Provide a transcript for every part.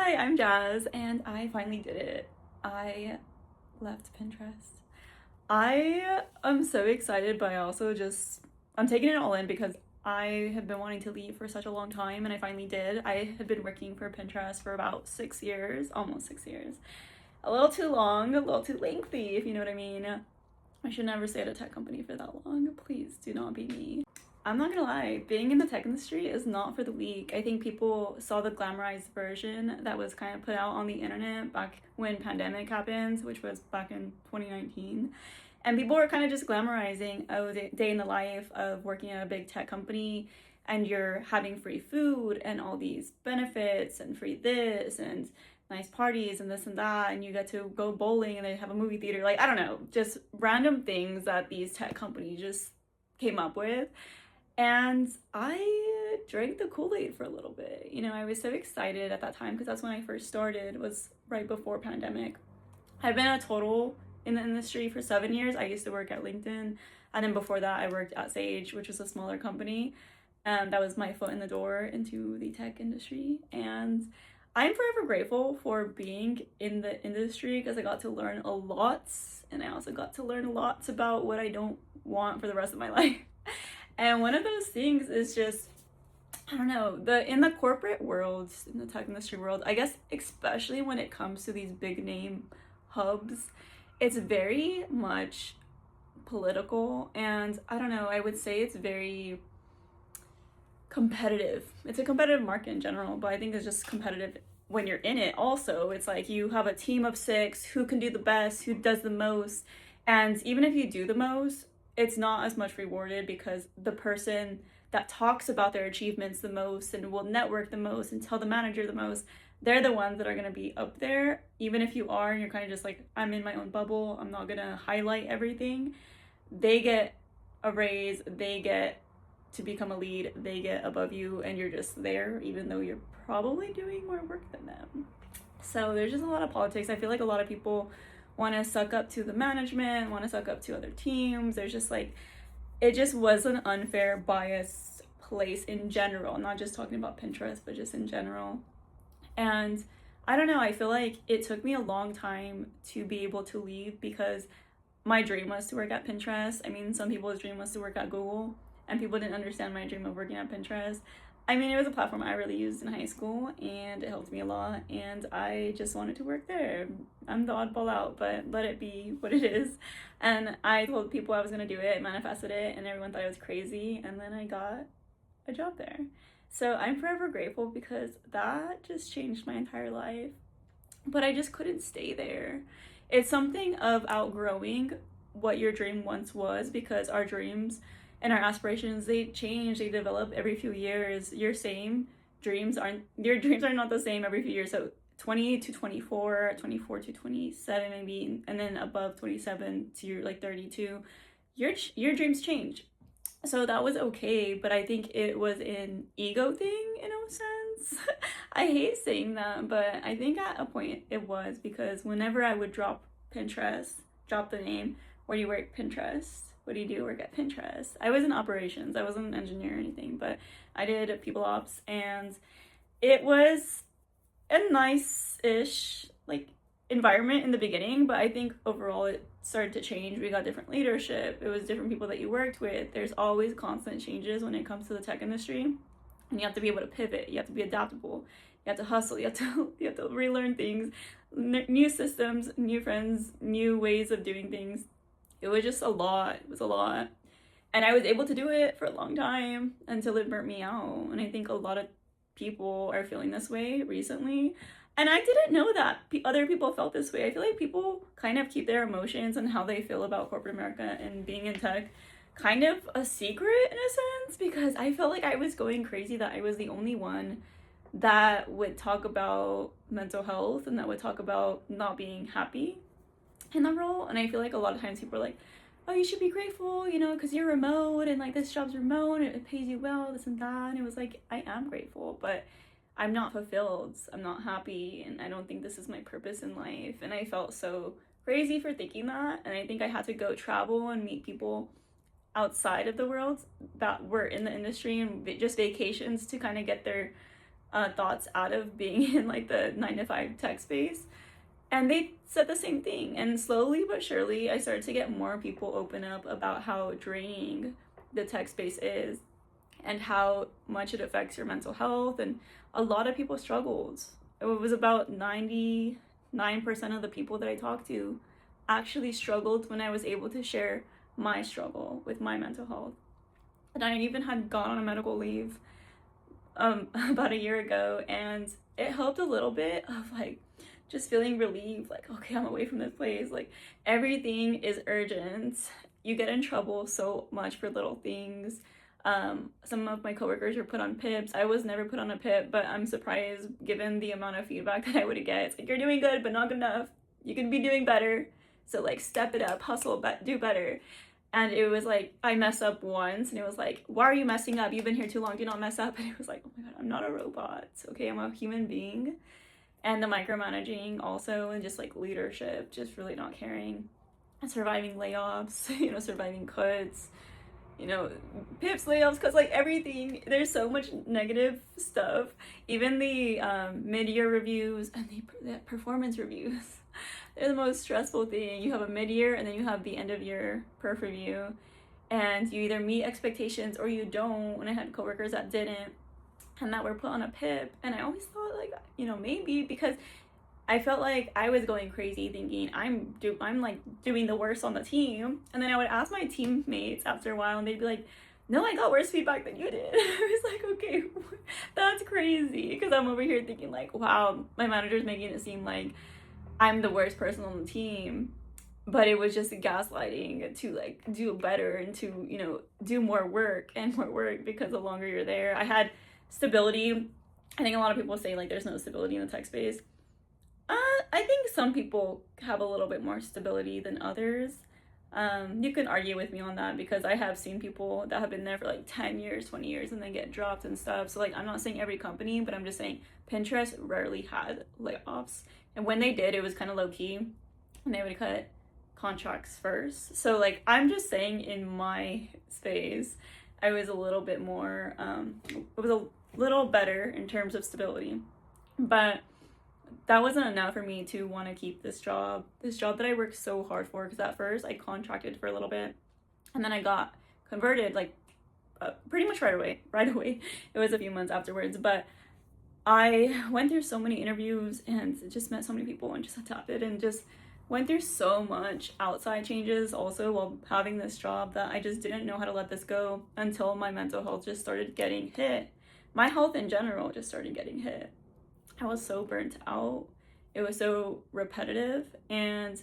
Hi, I'm Jazz, and I finally did it. I left Pinterest. I am so excited, but I also I'm taking it all in because I have been wanting to leave for such a long time, and I finally did. I have been working for Pinterest for about 6 years, almost 6 years. A little too long, a little too lengthy, if you know what I mean. I should never stay at a tech company for that long. Please do not be me. I'm not gonna lie, being in the tech industry is not for the weak. I think people saw the glamorized version that was kind of put out on the internet back when pandemic happened, which was back in 2019. And people were kind of just glamorizing a day in the life of working at a big tech company, and you're having free food and all these benefits and free this and nice parties and this and that, and you get to go bowling and they have a movie theater. Like, I don't know, just random things that these tech companies just came up with. And I drank the Kool-Aid for a little bit. I was so excited at that time because that's when I first started, was right before pandemic. I've been a total in the industry for 7 years. I used to work at LinkedIn, and then before that I worked at Sage, which was a smaller company. That was my foot in the door into the tech industry, and I'm forever grateful for being in the industry because I got to learn a lot, and I also got to learn lots about what I don't want for the rest of my life. And one of those things is just, I don't know, in the corporate world, in the tech industry world, I guess especially when it comes to these big name hubs, it's very much political, and I don't know, I would say it's very competitive. It's a competitive market in general, but I think it's just competitive when you're in it also. It's like you have a team of 6, who can do the best, who does the most, and even if you do the most, it's not as much rewarded because the person that talks about their achievements the most and will network the most and tell the manager the most, they're the ones that are going to be up there. Even if you are and you're kind of just like, I'm in my own bubble, I'm not going to highlight everything, they get a raise, they get to become a lead, they get above you, and you're just there even though you're probably doing more work than them. So there's just a lot of politics. I feel like a lot of people want to suck up to the management, want to suck up to other teams. There's just like, it just was an unfair, biased place in general, not just talking about Pinterest, but just in general. And I don't know, I feel like it took me a long time to be able to leave because my dream was to work at Pinterest. I mean, some people's dream was to work at Google, and people didn't understand my dream of working at Pinterest. I mean, it was a platform I really used in high school, and it helped me a lot, and I just wanted to work there. I'm the oddball out, but let it be what it is. And I told people I was going to do it, manifested it, and everyone thought I was crazy, and then I got a job there. So I'm forever grateful because that just changed my entire life. But I just couldn't stay there. It's something of outgrowing what your dream once was, because our dreams and our aspirations, they change, they develop every few years. Your dreams are not the same every few years. So 20 to 24, 24 to 27 maybe, and then above 27 to your like 32, your dreams change. So that was okay, but I think it was an ego thing in a sense. I hate saying that, but I think at a point it was, because whenever I would drop the name, where do you work? Pinterest. What do you do? Work at Pinterest. I was in operations. I wasn't an engineer or anything, but I did people ops, and it was a nice-ish like environment in the beginning, but I think overall it started to change. We got different leadership. It was different people that you worked with. There's always constant changes when it comes to the tech industry, and you have to be able to pivot. You have to be adaptable. You have to hustle. You have to relearn things, new systems, new friends, new ways of doing things. It was just a lot. It was a lot. And I was able to do it for a long time until it burnt me out. And I think a lot of people are feeling this way recently. And I didn't know that other people felt this way. I feel like people kind of keep their emotions and how they feel about corporate America and being in tech kind of a secret in a sense, because I felt like I was going crazy that I was the only one that would talk about mental health and that would talk about not being happy in the role. And I feel like a lot of times people are like, oh, you should be grateful, because you're remote, and like this job's remote and it pays you well, this and that. And it was like, I am grateful, but I'm not fulfilled, I'm not happy, and I don't think this is my purpose in life. And I felt so crazy for thinking that, and I think I had to go travel and meet people outside of the world that were in the industry, and just vacations to kind of get their thoughts out of being in like the 9 to 5 tech space. And they said the same thing. And slowly but surely, I started to get more people open up about how draining the tech space is and how much it affects your mental health. And a lot of people struggled. It was about 99% of the people that I talked to actually struggled when I was able to share my struggle with my mental health. And I even had gone on a medical leave about a year ago, and it helped a little bit of like just feeling relieved, like, okay, I'm away from this place. Like, everything is urgent. You get in trouble so much for little things. Some of my coworkers were put on PIPs. I was never put on a PIP, but I'm surprised given the amount of feedback that I would get. It's like, you're doing good, but not good enough. You could be doing better. So like, step it up, hustle, but do better. And it was like, I messed up once, and it was like, why are you messing up? You've been here too long, do not mess up. And it was like, oh my God, I'm not a robot. Okay, I'm a human being. And the micromanaging also, and just like leadership, just really not caring. And surviving layoffs, surviving cuts, PIPs, layoffs, because like everything, there's so much negative stuff. Even the mid-year reviews and the performance reviews. They're the most stressful thing. You have a mid-year and then you have the end of year perf review, and you either meet expectations or you don't. And I had coworkers that didn't and that were put on a PIP, and I always thought like, maybe because I felt like I was going crazy thinking I'm like doing the worst on the team. And then I would ask my teammates after a while and they'd be like, no, I got worse feedback than you did. I was like, okay, that's crazy, because I'm over here thinking like, wow, my manager's making it seem like I'm the worst person on the team, but it was just gaslighting to like do better and to do more work because the longer you're there. I had stability. I think a lot of people say like there's no stability in the tech space. I think some people have a little bit more stability than others. You can argue with me on that, because I have seen people that have been there for like 10 years, 20 years, and then get dropped and stuff. So like, I'm not saying every company, but I'm just saying Pinterest rarely had layoffs. And when they did, it was kind of low key, and they would cut contracts first. So like, I'm just saying in my space, I was a little bit more, it was a little better in terms of stability. But that wasn't enough for me to want to keep this job that I worked so hard for. Because at first I contracted for a little bit, and then I got converted like pretty much right away. It was a few months afterwards, but I went through so many interviews and just met so many people and just adapted and just went through so much outside changes also while having this job, that I just didn't know how to let this go until my mental health just started getting hit. My health in general just started getting hit. I was so burnt out. It was so repetitive, and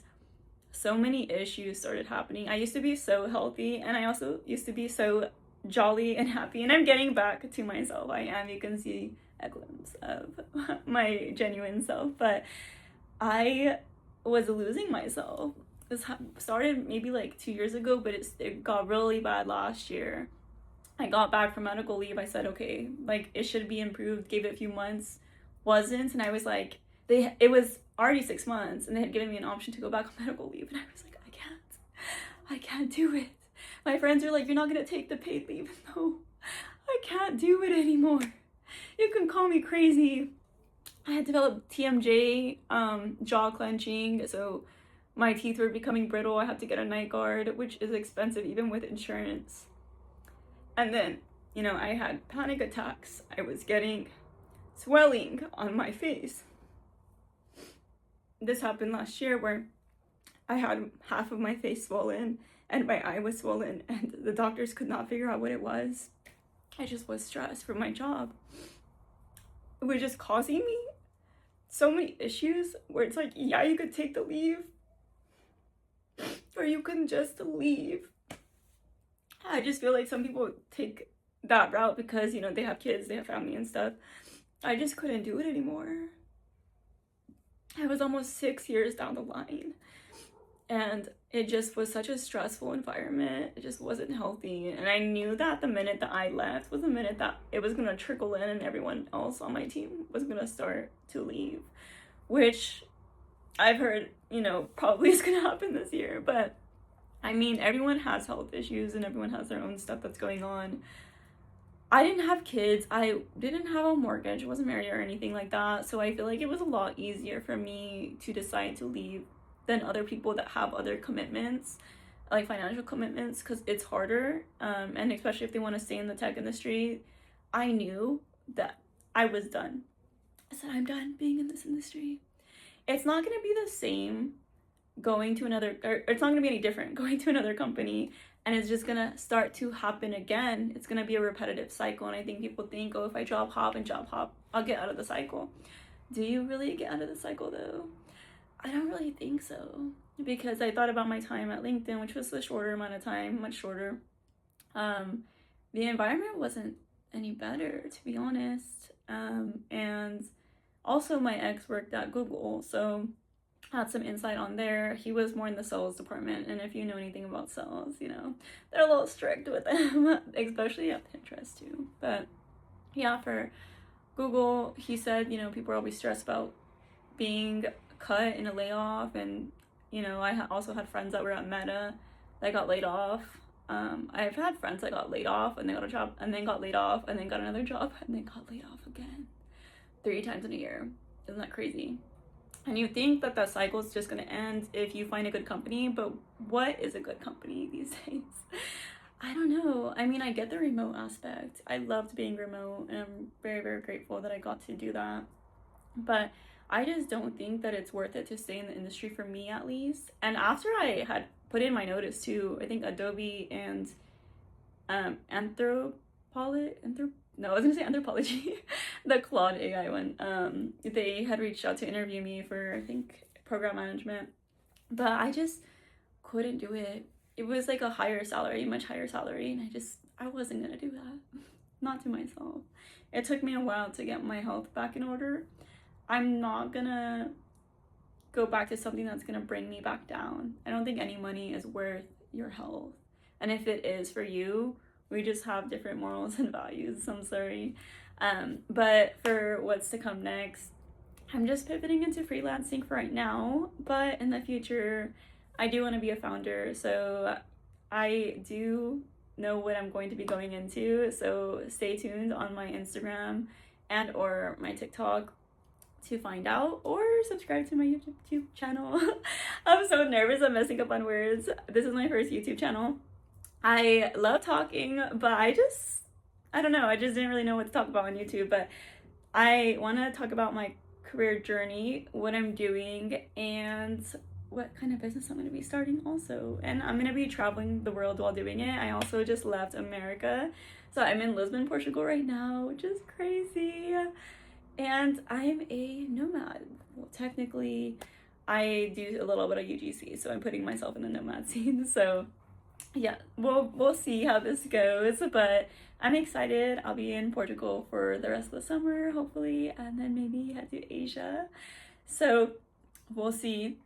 so many issues started happening. I used to be so healthy, and I also used to be so jolly and happy, and I'm getting back to myself. I am. You can see a glimpse of my genuine self, but I was losing myself. This started maybe like 2 years ago, but it got really bad last year. I got back from medical leave. I said, okay, like it should be improved. Gave it a few months, wasn't, and I was like, it was already 6 months, and they had given me an option to go back on medical leave, and I was like, I can't do it. My friends are like, you're not gonna take the paid leave. No, I can't do it anymore. You can call me crazy. I had developed TMJ, jaw clenching, so my teeth were becoming brittle. I had to get a night guard, which is expensive even with insurance. And then, I had panic attacks. I was getting swelling on my face. This happened last year where I had half of my face swollen and my eye was swollen, and the doctors could not figure out what it was. I just was stressed for my job. It was just causing me so many issues where it's like, yeah, you could take the leave, or you can just leave. I just feel like some people take that route because, they have kids, they have family and stuff. I just couldn't do it anymore. I was almost 6 years down the line, and it just was such a stressful environment. It just wasn't healthy, and I knew that the minute that I left was the minute that it was gonna trickle in and everyone else on my team was gonna start to leave, which I've heard, probably is gonna happen this year. But I mean, everyone has health issues and everyone has their own stuff that's going on. I didn't have kids, I didn't have a mortgage, wasn't married or anything like that, so I feel like it was a lot easier for me to decide to leave than other people that have other commitments, like financial commitments, because it's harder, and especially if they want to stay in the tech industry. I knew that I was done. I said, I'm done being in this industry. It's not going to be the same going to another, or it's not going to be any different going to another company, and it's just going to start to happen again. It's going to be a repetitive cycle. And I think people think, oh, if I job hop and job hop, I'll get out of the cycle. Do you really get out of the cycle though? I don't really think so, because I thought about my time at LinkedIn, which was a shorter amount of time, much shorter. The environment wasn't any better, to be honest. And also my ex worked at Google, so had some insight on there. He was more in the sales department, and if you know anything about sales, you know, they're a little strict with them, especially at Pinterest too. But yeah, for Google, he said, you know, people are always stressed about being cut in a layoff, and you know, I also had friends that were at Meta that got laid off. I've had friends that got laid off and they got a job and then got laid off and then got another job and then got laid off again 3 times in a year. Isn't that crazy? And you think that that cycle is just going to end if you find a good company, but what is a good company these days? I don't know. I mean, I get the remote aspect. I loved being remote, and I'm very, very grateful that I got to do that. But I just don't think that it's worth it to stay in the industry, for me at least. And after I had put in my notice too, I think Adobe and Anthropology, the Claude AI one, they had reached out to interview me for, I think, program management, but I just couldn't do it. It was like a higher salary, much higher salary, and I wasn't gonna do that. Not to myself. It took me a while to get my health back in order. I'm not gonna go back to something that's gonna bring me back down. I don't think any money is worth your health. And if it is for you, we just have different morals and values. I'm sorry. But for what's to come next, I'm just pivoting into freelancing for right now. But in the future, I do want to be a founder. So I do know what I'm going to be going into. So stay tuned on my Instagram and or my TikTok to find out, or subscribe to my YouTube channel. I'm so nervous. I'm messing up on words. This is my first YouTube channel. I love talking, but I don't know. I just didn't really know what to talk about on YouTube, but I want to talk about my career journey, what I'm doing, and what kind of business I'm going to be starting also. And I'm going to be traveling the world while doing it. I also just left America. So I'm in Lisbon, Portugal right now, which is crazy. And I'm a nomad. Well, technically, I do a little bit of UGC, so I'm putting myself in the nomad scene. So yeah, we'll see how this goes, but I'm excited. I'll be in Portugal for the rest of the summer, hopefully, and then maybe head to Asia. So we'll see.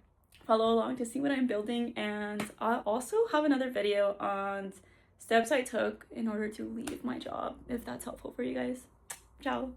Follow along to see what I'm building, and I'll also have another video on steps I took in order to leave my job, if that's helpful for you guys. Ciao.